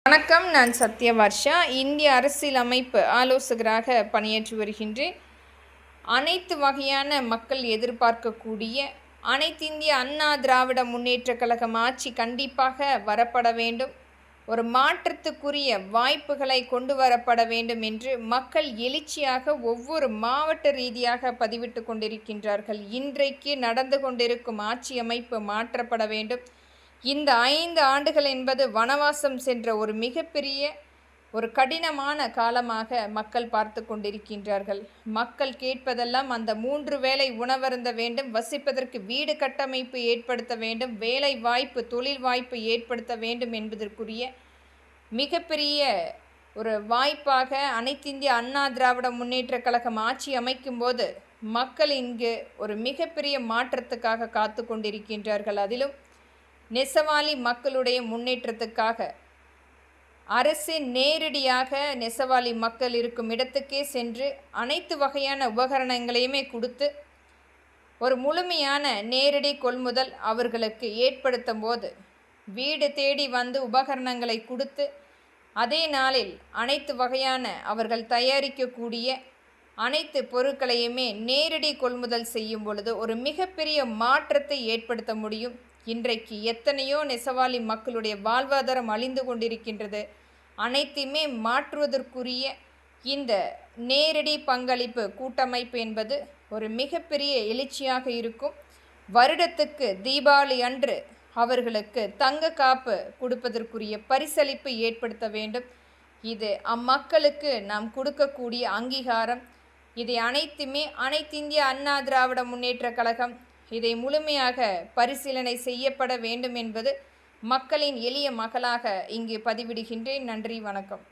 வணக்கம். நான் சத்யவர்ஷா. இந்திய அரசியலமைப்பு ஆலோசகராக பணியாற்றி வருகின்றேன். அனைத்து வகையான மக்கள் எதிர்பார்க்கக்கூடிய அனைத்திந்திய அண்ணா திராவிட முன்னேற்றக் கழகம் ஆட்சி கண்டிப்பாக வரப்பட வேண்டும். ஒரு மாற்றத்துக்குரிய வாய்ப்புகளை கொண்டு வரப்பட வேண்டும் என்று மக்கள் எழுச்சியாக ஒவ்வொரு மாவட்ட ரீதியாக பதிவிட்டு கொண்டிருக்கின்றார்கள். இன்றைக்கு நடந்து கொண்டிருக்கும் ஆட்சி அமைப்பு மாற்றப்பட வேண்டும். இந்த 5 ஆண்டுகள் என்பது வனவாசம் சென்ற ஒரு மிகப்பெரிய ஒரு கடினமான காலமாக மக்கள் பார்த்து கொண்டிருக்கின்றார்கள். மக்கள் கேட்பதெல்லாம் அந்த 3 வேளை உணவருந்த வேண்டும், வசிப்பதற்கு வீடு கட்டமைப்பு ஏற்படுத்த வேண்டும், வேலை வாய்ப்பு தொழில் வாய்ப்பு ஏற்படுத்த வேண்டும் என்பதற்குரிய மிகப்பெரிய ஒரு வாய்ப்பாக அனைத்திந்திய அண்ணா திராவிட முன்னேற்றக் கழகம் ஆட்சி அமைக்கும் போது மக்கள் இங்கு ஒரு மிகப்பெரிய மாற்றத்துக்காக காத்து கொண்டிருக்கின்றார்கள். அதிலும் நெசவாளி மக்களுடைய முன்னேற்றத்துக்காக அரசு நேரடியாக நெசவாளி மக்கள் இருக்கும் இடத்துக்கே சென்று அனைத்து வகையான உபகரணங்களையுமே கொடுத்து ஒரு முழுமையான நேரடி கொள்முதல் அவர்களுக்கு ஏற்படுத்தும் போது வீடு தேடி வந்து உபகரணங்களை கொடுத்து அதே நாளில் அனைத்து வகையான அவர்கள் தயாரிக்கக்கூடிய அனைத்து பொருட்களையுமே நேரடி கொள்முதல் செய்யும் பொழுது ஒரு மிகப்பெரிய மாற்றத்தை ஏற்படுத்த முடியும். இன்றைக்கு எத்தனையோ நெசவாளி மக்களுடைய வாழ்வாதாரம் அழிந்து கொண்டிருக்கின்றது. அனைத்தையுமே மாற்றுவதற்குரிய இந்த நேரடி பங்களிப்பு கூட்டமைப்பு என்பது ஒரு மிகப்பெரிய எழுச்சியாக இருக்கும். வருடத்துக்கு தீபாவளி அன்று அவர்களுக்கு தங்க காப்பு கொடுப்பதற்குரிய பரிசளிப்பு ஏற்படுத்த வேண்டும். இது அம்மக்களுக்கு நாம் கொடுக்கக்கூடிய அங்கீகாரம். இதை அனைத்துமே அனைத்திந்திய அண்ணா திராவிட முன்னேற்றக் கழகம் இதை முழுமையாக பரிசீலனை செய்யப்பட வேண்டும் என்பது மக்களின் எளிய மகளாக இங்கு பதிவிடுகின்றேன். நன்றி, வணக்கம்.